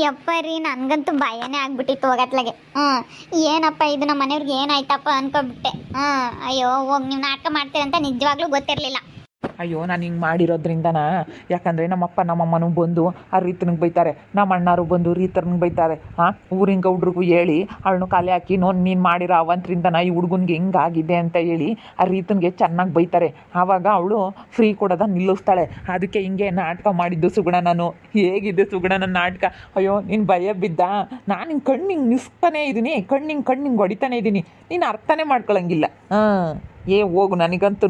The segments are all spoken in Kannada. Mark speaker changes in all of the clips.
Speaker 1: ಯಪ್ಪ ರೀ ನನ್ಗಂತೂ ಭಯನೇ ಆಗ್ಬಿಟ್ಟಿತ್ತು ಹೋಗತ್ಲಾಗೆ. ಏನಪ್ಪ ಇದು ನಮ್ಮ ಮನೆಯವ್ರಿಗೆ ಏನಾಯ್ತಪ್ಪ ಅನ್ಕೊಬಿಟ್ಟೆ. ಅಯ್ಯೋ ಹೋಗಿ ನೀವು ನಾಟಕ ಮಾಡ್ತೀರಂತ ನಿಜವಾಗ್ಲೂ ಗೊತ್ತಿರಲಿಲ್ಲ.
Speaker 2: ಅಯ್ಯೋ ನಾನು ಹಿಂಗೆ ಮಾಡಿರೋದ್ರಿಂದನಾ, ಯಾಕಂದರೆ ನಮ್ಮಪ್ಪ ನಮ್ಮಮ್ಮನೂ ಬಂದು ಆ ರೀತನಿಗೆ ಬೈತಾರೆ, ನಮ್ಮ ಅಣ್ಣಾರು ಬಂದು ರೀತನಿಗೆ ಬೈತಾರೆ. ಊರಿನ ಗೌಡ್ರಿಗೂ ಹೇಳಿ ಅವಳನ್ನು ಕಾಲೆ ಹಾಕಿ ನೀನು ಮಾಡಿರೋ ಅವಂತರಿಂದನ ಈ ಹುಡುಗನಿಗೆ ಹೆಂಗಾಗಿದೆ ಅಂತ ಹೇಳಿ ಆ ರೀತನಿಗೆ ಚೆನ್ನಾಗಿ ಬೈತಾರೆ. ಆವಾಗ ಅವಳು ಫ್ರೀ ಕೊಡೋದ ನಿಲ್ಲಿಸ್ತಾಳೆ. ಅದಕ್ಕೆ ಹಿಂಗೆ ನಾಟಕ ಮಾಡಿದ್ದು ಸುಗುಣ. ನಾನು ಹೇಗಿದೆ ಸುಗುಣ ನನ್ನ ನಾಟಕ? ಅಯ್ಯೋ ನೀನು ಭಯ ಬಿದ್ದ? ನಾನು ಹಿಂಗೆ ಕಣ್ಣಿಂಗೆ ನಿಸ್ತಾನೇ ಇದ್ದೀನಿ, ಕಣ್ಣಿಂಗೆ ಹೊಡಿತಾನೆ ಇದ್ದೀನಿ, ನೀನು ಅರ್ಥನೇ ಮಾಡ್ಕೊಳಂಗಿಲ್ಲ. ಹೋಗು ನನಗಂತೂ.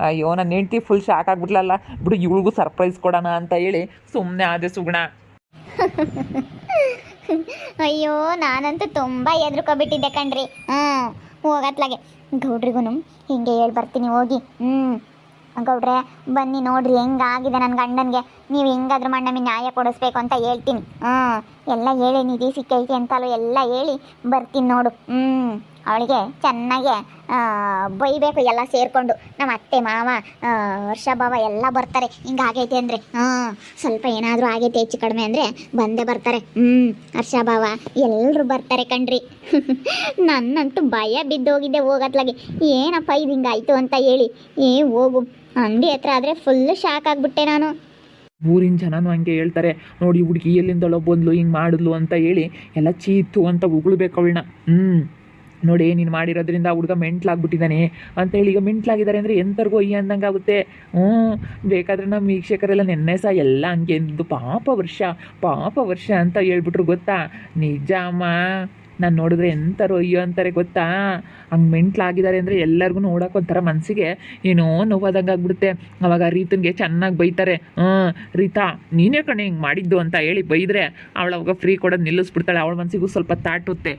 Speaker 2: ಅಯ್ಯೋ ನನ್ನ ಹೆಂಡ್ತಿ ಫುಲ್ ಶಾಕ್ ಆಗ್ಬಿಟ್ಲಲ್ಲ, ಬಿಡು ಇವಳಿಗೂ ಸರ್ಪ್ರೈಸ್ ಕೊಡೋಣ ಅಂತ ಹೇಳಿ ಸುಮ್ಮನೆ ಆದೆ ಸುಗುಣ.
Speaker 1: ಅಯ್ಯೋ ನಾನಂತೂ ತುಂಬ ಎದ್ರುಕೊಬಿಟ್ಟಿದ್ದೆ ಕಣ್ರಿ. ಹೋಗತ್ಲಾಗೆ ಗೌಡ್ರಿಗೂ ಹಿಂಗೆ ಹೇಳಿ ಬರ್ತೀನಿ ಹೋಗಿ. ಗೌಡ್ರೆ ಬನ್ನಿ ನೋಡ್ರಿ ಹೆಂಗಾಗಿದೆ ನನ್ನ ಗಂಡನಿಗೆ, ನೀವು ಹೆಂಗಾದ್ರೂ ಮಣ್ಣಮ್ಮಿ ನ್ಯಾಯ ಕೊಡಿಸ್ಬೇಕು ಅಂತ ಹೇಳ್ತೀನಿ. ಎಲ್ಲ ಹೇಳಿ ನಿಧಿ ಸಿಕ್ಕೈತಿ ಅಂತಲೂ ಎಲ್ಲ ಹೇಳಿ ಬರ್ತೀನಿ ನೋಡು. ಅವಳಿಗೆ ಚೆನ್ನಾಗೆ ಬೈಬೇಕು ಎಲ್ಲ ಸೇರಿಕೊಂಡು. ನಮ್ಮ ಅತ್ತೆ ಮಾವ ವರ್ಷ ಭಾವ ಎಲ್ಲ ಬರ್ತಾರೆ ಹಿಂಗಾಗೈತೆ ಅಂದರೆ. ಸ್ವಲ್ಪ ಏನಾದರೂ ಆಗೈತೆ ಹೆಚ್ಚು ಕಡಿಮೆ ಅಂದರೆ ಬಂದೇ ಬರ್ತಾರೆ. ಹರ್ಷ ಭಾವ ಎಲ್ಲರೂ ಬರ್ತಾರೆ ಕಣ್ರಿ. ನನ್ನಂತೂ ಭಯ ಬಿದ್ದೋಗಿದ್ದೆ ಹೋಗತ್ಲಾಗೆ, ಏನಪ್ಪ ಇದು ಹಿಂಗಾಯ್ತು ಅಂತ ಹೇಳಿ. ಹೋಗು ಅಂಗಡಿ ಹತ್ರ ಆದರೆ ಫುಲ್ ಶಾಕ್ ಆಗಿಬಿಟ್ಟೆ ನಾನು.
Speaker 2: ಊರಿನ ಜನನೂ ಹಂಗೆ ಹೇಳ್ತಾರೆ, ನೋಡಿ ಹುಡುಗಿ ಎಲ್ಲಿಂದಲೋ ಬಂದ್ಲು ಹಿಂಗೆ ಮಾಡಿದ್ಲು ಅಂತ ಹೇಳಿ ಎಲ್ಲ ಚೀತು ಅಂತ ಉಗುಳ್ಬೇಕು ಅವಳನ್ನ. ನೋಡಿ ನೀನು ಮಾಡಿರೋದ್ರಿಂದ ಹುಡುಗ ಮೆಂಟ್ಲಾಗ್ಬಿಟ್ಟಿದ್ದಾನೆ ಅಂತ ಹೇಳಿ. ಈಗ ಮೆಂಟ್ಲಾಗಿದ್ದಾರೆ ಅಂದರೆ ಎಂಥರ್ಗೂ ಅಯ್ಯ ಅಂದಂಗೆ ಆಗುತ್ತೆ. ಬೇಕಾದರೆ ನಮ್ಮ ವೀಕ್ಷಕರೆಲ್ಲ ನೆನ್ನೆ ಸಹ ಎಲ್ಲ ಹಂಗೆ ಎಂದಿದ್ದು ಪಾಪ ವರ್ಷ ಅಂತ ಹೇಳ್ಬಿಟ್ರು ಗೊತ್ತಾ. ನಿಜ ಅಮ್ಮ, ನಾನು ನೋಡಿದ್ರೆ ಎಂಥರು ಅಯ್ಯೋ ಅಂತಾರೆ ಗೊತ್ತಾ. ಹಂಗೆ ಮೆಂಟ್ಲಾಗಿದ್ದಾರೆ ಅಂದರೆ ಎಲ್ಲರಿಗೂ ನೋಡೋಕೆ ಒಂಥರ ಮನಸ್ಸಿಗೆ ಏನೋ ನೋವಾದಂಗೆ ಆಗ್ಬಿಡುತ್ತೆ. ಅವಾಗ ರೀತನಿಗೆ ಚೆನ್ನಾಗಿ ಬೈತಾರೆ. ರೀತಾ ನೀನೇ ಕಣೆ ಹಿಂಗೆ ಮಾಡಿದ್ದು ಅಂತ ಹೇಳಿ ಬೈದರೆ ಅವಳು ಅವಾಗ ಫ್ರೀ ಕೊಡೋದು ನಿಲ್ಲಿಸ್ಬಿಡ್ತಾಳೆ. ಅವಳ ಮನಸ್ಸಿಗೂ ಸ್ವಲ್ಪ ತಾಟುತ್ತೆ.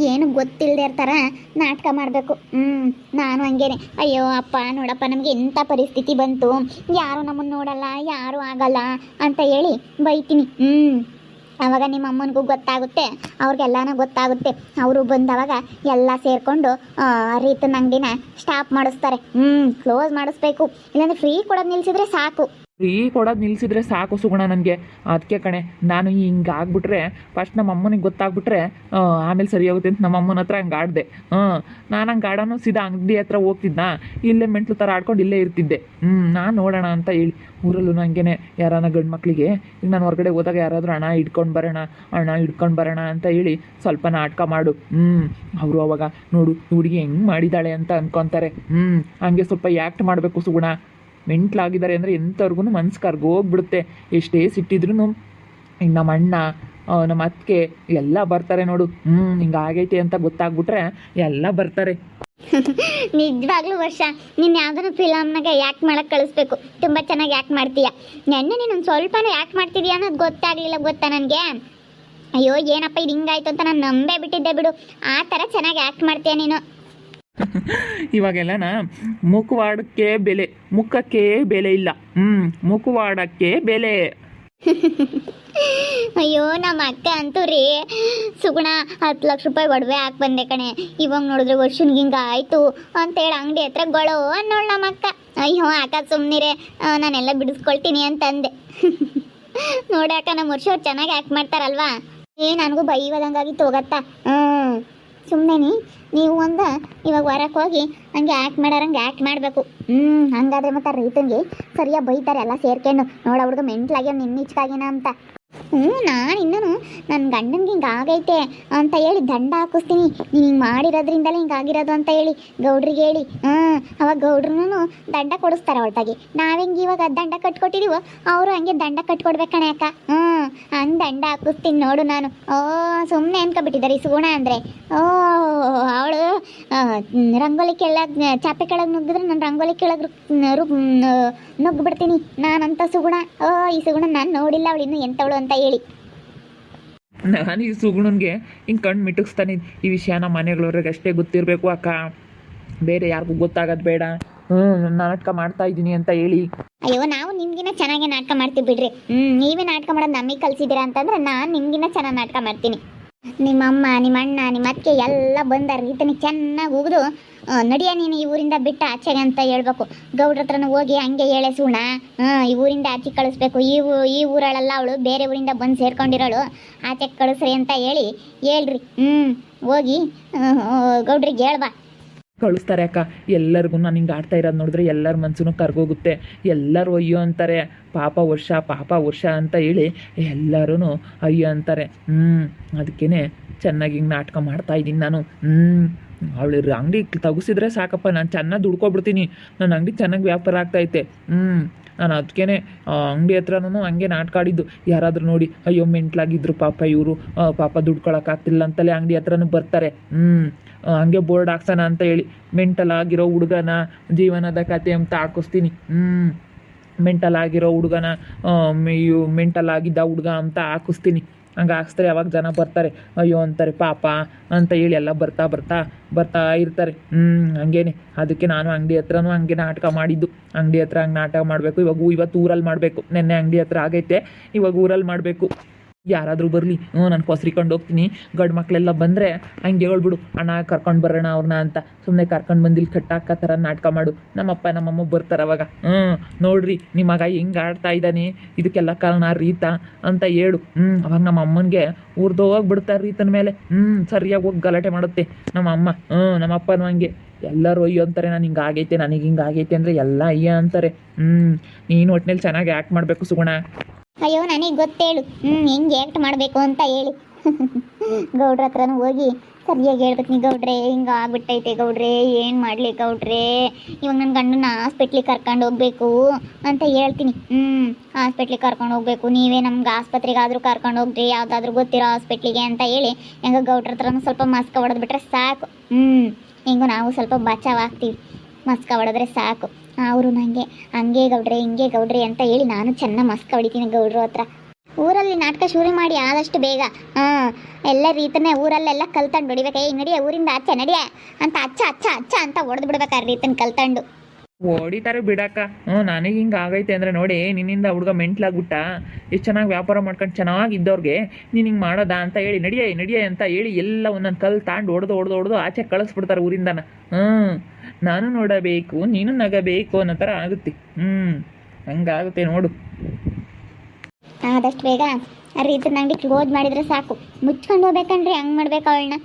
Speaker 1: ಏನು ಗೊತ್ತಿಲ್ಲದೆ ಇರ್ತಾರ ನಾಟಕ ಮಾಡಬೇಕು. ನಾನು ಹಂಗೇನೆ. ಅಯ್ಯೋ ಅಪ್ಪ ನೋಡಪ್ಪ ನಮಗೆ ಎಂಥ ಪರಿಸ್ಥಿತಿ ಬಂತು, ಯಾರು ನಮ್ಮನ್ನು ನೋಡಲ್ಲ, ಯಾರು ಆಗಲ್ಲ ಅಂತ ಹೇಳಿ ಬೈತೀನಿ. ಆವಾಗ ನಿಮ್ಮ ಅಮ್ಮನಿಗೂ ಗೊತ್ತಾಗುತ್ತೆ, ಅವ್ರಿಗೆಲ್ಲನೂ ಗೊತ್ತಾಗುತ್ತೆ. ಅವರು ಬಂದವಾಗ ಎಲ್ಲ ಸೇರಿಕೊಂಡು ರೀತನ ಅಂಗಡಿನ ಸ್ಟಾಪ್ ಮಾಡಿಸ್ತಾರೆ. ಕ್ಲೋಸ್ ಮಾಡಿಸ್ಬೇಕು, ಇಲ್ಲಾಂದರೆ ಫ್ರೀ ಕೊಡೋದು ನಿಲ್ಲಿಸಿದ್ರೆ ಸಾಕು.
Speaker 2: ಫ್ರೀ ಕೊಡೋದು ನಿಲ್ಲಿಸಿದ್ರೆ ಸಾಕು ಸುಗುಣ ನನಗೆ. ಅದಕ್ಕೆ ಕಣೆ ನಾನು ಹಿಂಗೆ ಆಗ್ಬಿಟ್ರೆ ಫಸ್ಟ್ ನಮ್ಮ ಅಮ್ಮನಿಗೆ ಗೊತ್ತಾಗ್ಬಿಟ್ರೆ ಆಮೇಲೆ ಸರಿ ಹೋಗುತ್ತೆ ಅಂತ ನಮ್ಮ ಅಮ್ಮನ ಹತ್ರ ಹಂಗೆ ಆಡಿದೆ. ನಾನು ಹಂಗೆ ಆಡೋನು ಸೀದಾ ಅಂಗಡಿ ಹತ್ರ ಹೋಗ್ತಿದ್ದ, ಇಲ್ಲೇ ಮೆಂಟ್ಲು ಥರ ಆಡ್ಕೊಂಡು ಇಲ್ಲೇ ಇರ್ತಿದ್ದೆ. ನಾನು ನೋಡೋಣ ಅಂತ ಹೇಳಿ ಊರಲ್ಲೂ ಹಂಗೆ ಯಾರನ್ನ ಗಂಡು ಮಕ್ಕಳಿಗೆ ಈಗ ನಾನು ಹೊರಗಡೆ ಹೋದಾಗ ಯಾರಾದರೂ ಹಣ ಹಿಡ್ಕೊಂಡು ಬರೋಣ ಅಂತ ಹೇಳಿ ಸ್ವಲ್ಪ ನಾಟಕ ಮಾಡು. ಅವರು ಅವಾಗ ನೋಡು ಹುಡುಗಿ ಹೆಂಗೆ ಮಾಡಿದ್ದಾಳೆ ಅಂತ ಅನ್ಕೊತಾರೆ. ಹಂಗೆ ಸ್ವಲ್ಪ ಆ್ಯಕ್ಟ್ ಮಾಡಬೇಕು ಸುಗುಣ. ಮೆಂಟ್ಲಾಗಿದ್ದಾರೆ ಅಂದರೆ ಎಂಥವ್ರಿಗೂ ಮನ್ಸು ಕರ್ಗೋಗ್ಬಿಡುತ್ತೆ. ಎಷ್ಟೇ ಸಿಟ್ಟಿದ್ರು ಈಗ ನಮ್ಮ ಅಣ್ಣ ನಮ್ಮ ಅತ್ತಿಗೆ ಎಲ್ಲ ಬರ್ತಾರೆ ನೋಡು. ಹಿಂಗಾಗೈತೆ ಅಂತ ಗೊತ್ತಾಗ್ಬಿಟ್ರೆ ಎಲ್ಲ ಬರ್ತಾರೆ.
Speaker 1: ನಿಜವಾಗ್ಲೂ ವರ್ಷ ನೀನು ಯಾವ್ದಾದ್ರು ಫಿಲಮ್ನಾಗ ಯಾಕೆ ಮಾಡಕ್ಕೆ ಕಳಿಸ್ಬೇಕು. ತುಂಬ ಚೆನ್ನಾಗಿ ಯಾಕೆ ಮಾಡ್ತೀಯ. ನೆನ್ನೆ ನೀನು ಸ್ವಲ್ಪನೂ ಯಾಕೆ ಮಾಡ್ತಿದ್ಯಾ ಅನ್ನೋದು ಗೊತ್ತಾಗಲಿಲ್ಲ ಗೊತ್ತಾ ನನಗೆ. ಅಯ್ಯೋ ಏನಪ್ಪ ಇದು ಹಿಂಗಾಯ್ತು ಅಂತ ನಾನು ನಂಬೇ ಬಿಟ್ಟಿದ್ದೆ ಬಿಡು. ಆ ಥರ ಚೆನ್ನಾಗಿ ಯಾಕೆ ಮಾಡ್ತೀಯ ನೀನು.
Speaker 2: ಇವಾಗೆಲ್ಲನ ಮುಖವಾಡಕ್ಕೆ ಬೆಲೆ ಇಲ್ಲ. ಮುಖವಾಡಕ್ಕೆ ಬೆಲೆ.
Speaker 1: ಅಯ್ಯೋ ನಮ್ಮ ಅಕ್ಕ ಅಂತೂ ರೀ ಸುಗುಣ 10 ಲಕ್ಷ ರೂಪಾಯಿ ಒಡವೆ ಹಾಕಿ ಬಂದೆ ಕಣೆ. ಇವಾಗ ನೋಡಿದ್ರೆ ವರ್ಷನ್ಗೆ ಹಿಂಗೆ ಆಯಿತು ಅಂತೇಳಿ ಅಂಗಡಿ ಹತ್ರ ಗೊಳೋ ಅನ್ನೋಳು ನಮ್ಮ ಅಕ್ಕ. ಅಯ್ಯೋ ಅಕ್ಕ ಸುಮ್ಮನಿರೆ, ನಾನೆಲ್ಲ ಬಿಡಿಸ್ಕೊಳ್ತೀನಿ ಅಂತಂದೆ. ನೋಡಕ್ಕ ನಮ್ಮ ವರ್ಷ ಚೆನ್ನಾಗಿ ಆ್ಯಕ್ಟ್ ಮಾಡ್ತಾರಲ್ವಾ. ನನಗೂ ಬೈವದಂಗಾಗಿತ್ತು ಹೋಗತ್ತಾ. ಸುಮ್ಮನೆ ನೀವು ಇವಾಗ ಹೊರಕ್ಕೆ ಹೋಗಿ ಹಂಗೆ ಆ್ಯಕ್ಟ್ ಮಾಡೋರಂಗೆ ಆ್ಯಕ್ಟ್ ಮಾಡಬೇಕು. ಹಂಗಾದ್ರೆ ಮತ್ತೆ ರೈತನಿಗೆ ಸರಿಯಾಗಿ ಬೈತಾರೆ ಎಲ್ಲ ಸೇರ್ಕೊಂಡು. ನೋಡ ಹುಡುಗ ಮೆಂಟ್ಲಾಗ್ಯ ನಿನ್ನಿಚ್ಕಾಗಿನ ಅಂತ. ನಾನು ಇನ್ನೂ ನನ್ನ ಗಂಡನಿಗೆ ಹಿಂಗೆ ಆಗೈತೆ ಅಂತ ಹೇಳಿ ದಂಡ ಹಾಕಿಸ್ತೀನಿ. ನೀನು ಹಿಂಗೆ ಮಾಡಿರೋದ್ರಿಂದಲೇ ಹಿಂಗಾಗಿರೋದು ಅಂತ ಹೇಳಿ ಗೌಡ್ರಿಗೆ ಹೇಳಿ. ಅವಾಗ ಗೌಡ್ರೂ ದಂಡ ಕೊಡಿಸ್ತಾರೆ ಅವಳ್ತಾಗಿ. ನಾವು ಹೆಂಗೆ ಇವಾಗ ದಂಡ ಕಟ್ಕೊಟ್ಟಿದ್ದೀವೋ ಅವರು ಹಂಗೆ ದಂಡ ಕಟ್ಕೊಡ್ಬೇಕಣೆ ಅಕ್ಕ. ಹಂಗೆ ದಂಡ ಹಾಕಿಸ್ತೀನಿ ನೋಡು ನಾನು. ಸುಮ್ಮನೆ ಅನ್ಕೊಬಿಟ್ಟಿದ್ದಾರೆ ಈ ಸುಗುಣ ಅಂದರೆ. ಅವಳು ರಂಗೋಲಿ ಕೆಳಗೆ ಚಾಪೆ ಕೆಳಗೆ ನುಗ್ಗಿದ್ರೆ ನಾನು ರಂಗೋಲಿ ಕೆಳಗೆ ನುಗ್ಗಿಬಿಡ್ತೀನಿ ನಾನಂತ ಸುಗುಣ. ಈ ಸುಗುಣ ನಾನು ನೋಡಿಲ್ಲ ಅವಳು ಇನ್ನೂ ಎಂಥವಳು ಅಂತ ಹೇಳಿ.
Speaker 2: ನಾನು ಈ ಸುಗುಣನ್ಗೆ ಹಿಂಗೆ ಕಣ್ಣು ಮಿಟುಕ್ಸ್ತಾನೆ. ಈ ವಿಷಯ ನಮ್ಮ ಮನೆಗಳವ್ರಿಗೆ ಅಷ್ಟೇ ಗೊತ್ತಿರಬೇಕು ಅಕ್ಕ, ಬೇರೆ ಯಾರಿಗೂ ಗೊತ್ತಾಗೋದು ಬೇಡ. ನಾಟಕ ಮಾಡ್ತಾ ಇದ್ದೀನಿ ಅಂತ ಹೇಳಿ.
Speaker 1: ಅಯ್ಯೋ ನಾವು ನಿಮ್ಗಿನ್ನ ಚೆನ್ನಾಗಿ ನಾಟಕ ಮಾಡ್ತೀವಿ ಬಿಡ್ರಿ. ನೀವೇ ನಾಟಕ ಮಾಡೋದು ನಮಗೆ ಕಲಿಸಿದ್ದೀರಾ ಅಂತಂದ್ರೆ ನಾನು ನಿಮ್ಗಿನ್ನ ಚೆನ್ನಾಗಿ ನಾಟಕ ಮಾಡ್ತೀನಿ. ನಿಮ್ಮಮ್ಮ ನಿಮ್ಮ ಅಣ್ಣ ನಿಮ್ಮ ಅತ್ತಿಗೆ ಎಲ್ಲ ಬಂದಾರ ರೀತನಿಗೆ ಚೆನ್ನಾಗಿ ಉಗಿದು ನಡಿಯ ನೀನು ಈ ಊರಿಂದ ಬಿಟ್ಟು ಆಚೆಗೆ ಅಂತ ಹೇಳ್ಬೇಕು. ಗೌಡ್ರ ಹತ್ರನೂ ಹೋಗಿ ಹಂಗೆ ಹೇಳೆ ಸುಗುಣ. ಈ ಊರಿಂದ ಆಚೆಗೆ ಕಳಿಸ್ಬೇಕು. ಈ ಊರಳೆಲ್ಲ ಅವಳು ಬೇರೆ ಊರಿಂದ ಬಂದು ಸೇರ್ಕೊಂಡಿರೋಳು, ಆಚೆಗೆ ಕಳಿಸ್ರಿ ಅಂತ ಹೇಳ್ರಿ. ಹೋಗಿ ಗೌಡ್ರಿಗೆ ಹೇಳ್ಬಾ.
Speaker 2: ಕಳಿಸ್ತಾರೆ ಅಕ್ಕ. ಎಲ್ಲರಿಗೂ ನಾನು ಹಿಂಗೆ ಆಡ್ತಾ ಇರೋದು ನೋಡಿದ್ರೆ ಎಲ್ಲರ ಮನ್ಸೂ ಕರ್ಗೋಗುತ್ತೆ. ಎಲ್ಲರೂ ಅಯ್ಯೋ ಅಂತಾರೆ, ಪಾಪ ವರ್ಷ ಅಂತ ಹೇಳಿ ಎಲ್ಲರೂ ಅಯ್ಯೋ ಅಂತಾರೆ. ಅದಕ್ಕೇ ಚೆನ್ನಾಗಿ ಹಿಂಗೆ ನಾಟಕ ಮಾಡ್ತಾಯಿದ್ದೀನಿ ನಾನು. ಅವಳು ಅಂಗಡಿ ತೆಗಿಸಿದ್ರೆ ಸಾಕಪ್ಪ, ನಾನು ಚೆನ್ನಾಗಿ ದುಡ್ಕೊಬಿಡ್ತೀನಿ. ನನ್ನ ಅಂಗಡಿ ಚೆನ್ನಾಗಿ ವ್ಯಾಪಾರ ಆಗ್ತೈತೆ. ನಾನು ಅದಕ್ಕೇ ಅಂಗಡಿ ಹತ್ರನೂ ಹಂಗೆ ನಾಟಕ ಆಡಿದ್ದು. ಯಾರಾದರೂ ನೋಡಿ ಅಯ್ಯೋ ಮೆಂಟ್ಲಾಗಿದ್ರು ಪಾಪ ಇವರು, ಪಾಪ ದುಡ್ಕೊಳಕ್ಕಾಗ್ತಿಲ್ಲ ಅಂತಲೇ ಅಂಗಡಿ ಹತ್ರನೂ ಬರ್ತಾರೆ. ಹಂಗೆ ಬೋರ್ಡ್ ಹಾಕ್ಸೋಣ ಅಂತ ಹೇಳಿ ಮೆಂಟಲ್ ಆಗಿರೋ ಹುಡುಗನ ಜೀವನದ ಕತೆ ಅಂತ ಹಾಕಿಸ್ತೀನಿ. ಮೆಂಟಲ್ ಆಗಿರೋ ಹುಡುಗನ ಮೆಂಟಲ್ ಆಗಿದ್ದ ಹುಡುಗ ಅಂತ ಹಾಕಿಸ್ತೀನಿ. ಹಂಗೆ ಹಾಕ್ಸ್ತಾರೆ, ಅವಾಗ ಜನ ಬರ್ತಾರೆ, ಅಯ್ಯೋ ಅಂತಾರೆ ಪಾಪ ಅಂತ ಹೇಳಿ ಎಲ್ಲ ಬರ್ತಾ ಇರ್ತಾರೆ. ಹಂಗೇನೆ. ಅದಕ್ಕೆ ನಾನು ಅಂಗಡಿ ಹತ್ರನೂ ಹಂಗೆ ನಾಟಕ ಮಾಡಿದ್ದು. ಅಂಗಡಿ ಹತ್ರ ಹಂಗೆ ನಾಟಕ ಮಾಡಬೇಕು. ಇವತ್ತು ಊರಲ್ಲಿ ಮಾಡಬೇಕು. ನೆನ್ನೆ ಅಂಗಡಿ ಹತ್ರ ಆಗೈತೆ, ಇವಾಗ ಊರಲ್ಲಿ ಮಾಡಬೇಕು. ಯಾರಾದರೂ ಬರಲಿ, ನಾನು ಕೊಸ್ರಿಕೊಂಡು ಹೋಗ್ತೀನಿ. ಗಂಡು ಮಕ್ಕಳೆಲ್ಲ ಬಂದರೆ ಹಂಗೆ ಹೇಳ್ಬಿಡು, ಅಣ್ಣ ಕರ್ಕೊಂಡು ಬರೋಣ ಅವ್ರನ್ನ ಅಂತ. ಸುಮ್ಮನೆ ಕರ್ಕೊಂಡು ಬಂದಿಲ್ಲಿ ಕಟ್ಟಾಕ ಥರ ನಾಟಕ ಮಾಡು. ನಮ್ಮಪ್ಪ ನಮ್ಮಮ್ಮ ಬರ್ತಾರೆ ಅವಾಗ. ನೋಡ್ರಿ ನಿಮ್ಮ ಮಗ ಹೆಂಗೆ ಆಡ್ತಾ ಇದ್ದಾನೆ, ಇದಕ್ಕೆಲ್ಲ ಕಾರಣ ರೀತಾ ಅಂತ ಹೇಳು. ಅವಾಗ ನಮ್ಮ ಅಮ್ಮನಿಗೆ ಹೋಗ್ಬಿಡ್ತಾರೆ ರೀತನ ಮೇಲೆ. ಸರಿಯಾಗಿ ಹೋಗಿ ಗಲಾಟೆ ಮಾಡುತ್ತೆ ನಮ್ಮ ಅಮ್ಮ. ನಮ್ಮಪ್ಪನೂ ಹಂಗೆ ಎಲ್ಲರೂ ಅಯ್ಯೋ ಅಂತಾರೆ. ನಾನು ಹಿಂಗೆ ಆಗೈತೆ, ನನಗೆ ಹಿಂಗೆ ಆಗೈತೆ ಅಂದರೆ ಎಲ್ಲ ಅಯ್ಯ ಅಂತಾರೆ. ನೀನು ಒಟ್ಟಿನಲ್ಲಿ ಚೆನ್ನಾಗಿ ಆ್ಯಕ್ಟ್ ಮಾಡಬೇಕು ಸುಗುಣ.
Speaker 1: ಅಯ್ಯೋ ನನಗೆ ಗೊತ್ತೇಳು ಹೆಂಗೆ ಆ್ಯಕ್ಟ್ ಮಾಡಬೇಕು ಅಂತ ಹೇಳಿ. ಗೌಡ್ರ ಹತ್ರನೂ ಹೋಗಿ ಸರಿಯಾಗಿ ಹೇಳ್ಬೇಕು. ನೀ ಗೌಡ್ರೆ ಹಿಂಗೆ ಆಗ್ಬಿಟ್ಟೈತೆ ಗೌಡ್ರೆ, ಏನು ಮಾಡಲಿ ಗೌಡ್ರೆ, ಇವಾಗ ನನ್ನ ಗಂಡನ ಹಾಸ್ಪಿಟ್ಲಿಗೆ ಕರ್ಕೊಂಡು ಹೋಗ್ಬೇಕು ಅಂತ ಹೇಳ್ತೀನಿ. ಹಾಸ್ಪಿಟ್ಲಿಗೆ ಕರ್ಕೊಂಡು ಹೋಗ್ಬೇಕು, ನೀವೇ ನಮ್ಗೆ ಆಸ್ಪತ್ರೆಗಾದರೂ ಕರ್ಕೊಂಡು ಹೋಗ್ರಿ, ಯಾವುದಾದ್ರೂ ಗೊತ್ತಿರೋ ಹಾಸ್ಪಿಟ್ಲಿಗೆ ಅಂತ ಹೇಳಿ ಹೆಂಗೆ ಗೌಡ್ರ ಹತ್ರನೂ ಸ್ವಲ್ಪ ಮಸ್ಕ ಹೊಡೆದ್ಬಿಟ್ರೆ ಸಾಕು. ಹಿಂಗೂ ನಾವು ಸ್ವಲ್ಪ ಬಚಾವಾಗ್ತೀವಿ. ಮಸ್ಕ ಹೊಡೆದ್ರೆ ಸಾಕು. ಅವರು ನನಗೆ ಹಂಗೆ ಗೌಡ್ರೆ ಹಿಂಗೆ ಗೌಡ್ರೆ ಅಂತ ಹೇಳಿ ನಾನು ಚೆನ್ನಾಗಿ ಮಸ್ಕ ಹೊಡಿತೀನಿ ಗೌಡ್ರ ಹತ್ರ. ಊರಲ್ಲಿ ನಾಟಕ ಶುರು ಮಾಡಿ ಆದಷ್ಟು ಬೇಗ ಎಲ್ಲ ರೀತನೇ ಊರಲ್ಲೆಲ್ಲ ಕಲ್ತಂಡು ಹೊಡಿಬೇಕು. ನಡಿಯ ಊರಿಂದ ಆಚೆ ನಡಿಯ ಅಂತ ಅಚ್ಚ ಅಂತ ಹೊಡೆದು ಬಿಡ್ಬೇಕು ಆ ರೀತನ ಕಲ್ತಂಡು.
Speaker 2: ಹೊಡಿತಾರೆ ಬಿಡಕ್ಕ. ನನಗೆ ಹಿಂಗೆ ಆಗೈತೆ ಅಂದರೆ ನೋಡಿ, ನಿನ್ನಿಂದ ಹುಡುಗ ಮೆಂಟ್ಲಾಗ್ಬಿಟ್ಟ. ಎಷ್ಟು ಚೆನ್ನಾಗಿ ವ್ಯಾಪಾರ ಮಾಡ್ಕೊಂಡು ಚೆನ್ನಾಗಿದ್ದವ್ರಿಗೆ ನೀನು ಹಿಂಗೆ ಮಾಡೋದಾ ಅಂತ ಹೇಳಿ ನಡಿಯೇ ಅಂತ ಹೇಳಿ ಎಲ್ಲ ಒಂದೊಂದು ಕಲ್ಲು ತಾಂಡು ಹೊಡೆದು ಆಚೆ ಕಳಿಸ್ಬಿಡ್ತಾರೆ ಊರಿಂದನ. ನಾನು ನೋಡಬೇಕು, ನೀನು ನಗಬೇಕು ಅನ್ನೋ ಥರ ಆಗುತ್ತೆ. ಹಂಗಾಗುತ್ತೆ ನೋಡು.
Speaker 1: ಆದಷ್ಟು ಬೇಗ ಆ ರೀತಿ ಅಂಗಡಿ ಕ್ಲೋಸ್ ಮಾಡಿದರೆ ಸಾಕು. ಮುಚ್ಕೊಂಡು ಹೋಗ್ಬೇಕಂದ್ರೆ ಹಂಗೆ ಮಾಡ್ಬೇಕು ಅವಳನ್ನ.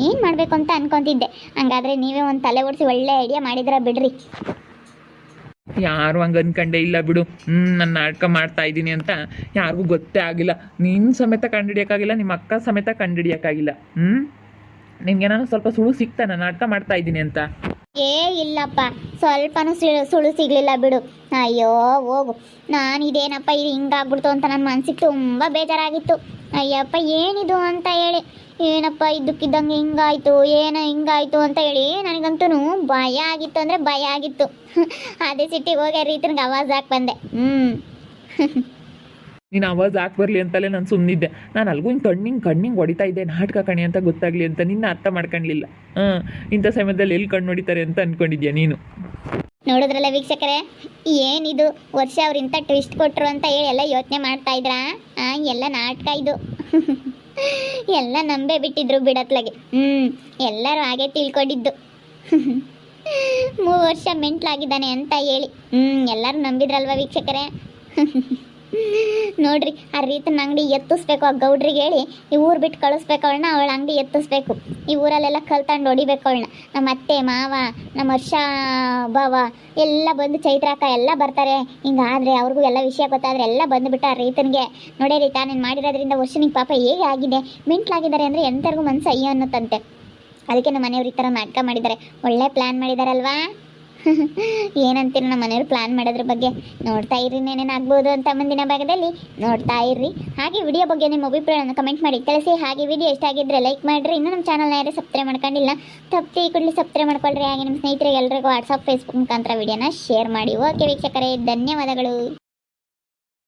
Speaker 1: ಏನು ಮಾಡಬೇಕು ಅಂತ ಅನ್ಕೊತಿದ್ದೆ. ಹಂಗಾದ್ರೆ ನೀವೇ ಒಂದು ತಲೆ ಓಡಿಸಿ ಒಳ್ಳೆ ಐಡಿಯಾ ಮಾಡಿದ್ರೆ ಬಿಡ್ರಿ.
Speaker 2: ಯಾರು ಹಂಗೆ ಅನ್ಕಂಡೇ ಇಲ್ಲ ಬಿಡು. ನಾನು ನಾಟಕ ಮಾಡ್ತಾ ಇದ್ದೀನಿ ಅಂತ ಯಾರಿಗೂ ಗೊತ್ತೇ ಆಗಿಲ್ಲ. ನೀನು ಸಮೇತ ಕಂಡುಹಿಡಿಯೋಕ್ಕಾಗಿಲ್ಲ, ನಿಮ್ಮ ಅಕ್ಕ ಸಮೇತ ಕಂಡುಹಿಡಿಯೋಕ್ಕಾಗಿಲ್ಲ. ನಿನ್ಗೇನಾದ್ರು ಸ್ವಲ್ಪ ಸುಳು ಸಿಗ್ತಾನೆ ನಾಟಕ ಮಾಡ್ತಾ ಇದ್ದೀನಿ ಅಂತ?
Speaker 1: ಇಲ್ಲಪ್ಪ, ಸ್ವಲ್ಪನೂ ಸುಳು ಸಿಗಲಿಲ್ಲ ಬಿಡು. ಅಯ್ಯೋ ಹೋಗು. ನಾನು ಇದೇನಪ್ಪ ಇದು ಹಿಂಗಾಗ್ಬಿಡ್ತು ಅಂತ ನನ್ನ ಮನಸ್ಸಿಗೆ ತುಂಬ ಬೇಜಾರಾಗಿತ್ತು. ಅಯ್ಯಪ್ಪ ಏನಿದು ಅಂತ ಹೇಳಿ, ಏನಪ್ಪ ಇದ್ದಕ್ಕಿದ್ದಂಗೆ ಹಿಂಗಾಯ್ತು ಅಂತ ಹೇಳಿ ನನಗಂತೂ ಭಯ ಆಗಿತ್ತು ಅಂದರೆ ಭಯ ಆಗಿತ್ತು. ಅದೇ ಸಿಟ್ಟಿಗೆ ಹೋಗಿ ರೀತಿಗೆ ಆವಾಜ್ ಹಾಕಿ ಬಂದೆ.
Speaker 2: ನೀನು ಆವಾಜ್ ಹಾಕಿ ಬರಲಿ ಅಂತಲೇ ನಾನು ಸುಮ್ಮನಿದ್ದೆ. ನಾನು ಅಲ್ಗೂ ಕಣ್ಣಿಂಗೆ ಹೊಡಿತಾ ಇದ್ದೆ, ನಾಟಕ ಕಣಿ ಅಂತ ಗೊತ್ತಾಗಲಿ ಅಂತ. ನಿನ್ನ ಅರ್ಥ ಮಾಡ್ಕೊಳ್ಳಿಲ್ಲ. ಇಂಥ ಸಮಯದಲ್ಲಿ ಎಲ್ಲಿ ಕಣ್ಣು ಹೊಡಿತಾರೆ ಅಂತ ಅಂದ್ಕೊಂಡಿದ್ಯಾ ನೀನು?
Speaker 1: ನೋಡಿದ್ರಲ್ಲ ವೀಕ್ಷಕರೇ, ಏನಿದು ವರ್ಷ ಅವ್ರು ಇಂಥ ಟ್ವಿಸ್ಟ್ ಕೊಟ್ಟರು ಅಂತ ಹೇಳಿ ಎಲ್ಲ ಯೋಚನೆ ಮಾಡ್ತಾ ಇದ್ರಾ? ಎಲ್ಲ ನಾಟಕ ಇದು. ಎಲ್ಲ ನಂಬೇ ಬಿಟ್ಟಿದ್ರು ಬಿಡತ್ಲಾಗೆ. ಎಲ್ಲರೂ ಹಾಗೆ ತಿಳ್ಕೊಂಡಿದ್ದು. 3 ವರ್ಷ ಮೆಂಟ್ಲಾಗಿದ್ದಾನೆ ಅಂತ ಹೇಳಿ ಎಲ್ಲರೂ ನಂಬಿದ್ರಲ್ವ ವೀಕ್ಷಕರೇ? ನೋಡ್ರಿ, ಆ ರೀತನ ಅಂಗಡಿ ಎತ್ತಿಸ್ಬೇಕು. ಆ ಗೌಡ್ರಿಗೆ ಹೇಳಿ ಈ ಊರು ಬಿಟ್ಟು ಕಳಿಸ್ಬೇಕು ಅವಳನ್ನ. ಅವಳ ಅಂಗಡಿ ಎತ್ತಿಸ್ಬೇಕು. ಈ ಊರಲ್ಲೆಲ್ಲ ಕಲ್ತಂಡು ಹೊಡಿಬೇಕು ಅವಳನ್ನ. ನಮ್ಮ ಅತ್ತೆ ಮಾವ, ನಮ್ಮ ವರ್ಷ ಬಾವ ಎಲ್ಲ ಬಂದು ಚೈತ್ರಾಕ ಎಲ್ಲ ಬರ್ತಾರೆ. ಹಿಂಗಾದ್ರೆ ಅವ್ರಿಗೂ ಎಲ್ಲ ವಿಷಯ ಗೊತ್ತಾದ್ರೆ ಎಲ್ಲ ಬಂದುಬಿಟ್ಟು ಆ ರೈತನಿಗೆ ನೋಡೇ ರೀತಾ ನೀನು ಮಾಡಿರೋದ್ರಿಂದ ವರ್ಷನಿಗೆ ಪಾಪ ಹೇಗೆ ಆಗಿದೆ, ಮೆಂಟ್ಲಾಗಿದ್ದಾರೆ ಅಂದರೆ ಎಂಥರಿಗೂ ಮನಸ್ಸು ಅಯ್ಯೋ ಅನ್ನುತ್ತಂತೆ. ಅದಕ್ಕೆ ನಮ್ಮ ಮನೆಯವ್ರು ಈ ಥರ ನಾಟಕ ಮಾಡಿದ್ದಾರೆ. ಒಳ್ಳೆ ಪ್ಲ್ಯಾನ್ ಮಾಡಿದಾರಲ್ವಾ? ಏನಂತೀರ ನಮ್ಮ ಮನೆಯವ್ರು ಪ್ಲ್ಯಾನ್ ಮಾಡೋದ್ರ ಬಗ್ಗೆ? ನೋಡ್ತಾ ಇರ್ರಿ, ಏನೇನಾಗ್ಬೋದು ಅಂತ ಮುಂದಿನ ಭಾಗದಲ್ಲಿ ನೋಡ್ತಾ ಇರ್ರಿ. ಹಾಗೆ ವಿಡಿಯೋ ಬಗ್ಗೆ ನಿಮ್ಮ ಅಭಿಪ್ರಾಯವನ್ನು ಕಮೆಂಟ್ ಮಾಡಿ ತಿಳಿಸಿ. ಹಾಗೆ ವಿಡಿಯೋ ಇಷ್ಟ ಆಗಿದ್ದರೆ ಲೈಕ್ ಮಾಡಿರಿ. ಇನ್ನೂ ನಮ್ಮ ಚಾನಲ್ನ ಯಾರು ಸಬ್ಸ್ಕ್ರೈಬ್ ಮಾಡ್ಕೊಂಡಿಲ್ಲ, ತಪ್ಪಿ ಕೂಡಲೇ ಸಬ್ಸ್ಕ್ರೈಬ್ ಮಾಡ್ಕೊಳ್ರಿ. ಹಾಗೆ ನಿಮ್ಮ ಸ್ನೇಹಿತರಿಗೆ ಎಲ್ಲರಿಗೂ ವಾಟ್ಸಪ್ ಫೇಸ್ಬುಕ್ ಮುಖಾಂತರ ವಿಡಿಯೋನ ಶೇರ್ ಮಾಡಿ. ಓಕೆ ವೀಕ್ಷಕರೇ, ಧನ್ಯವಾದಗಳು.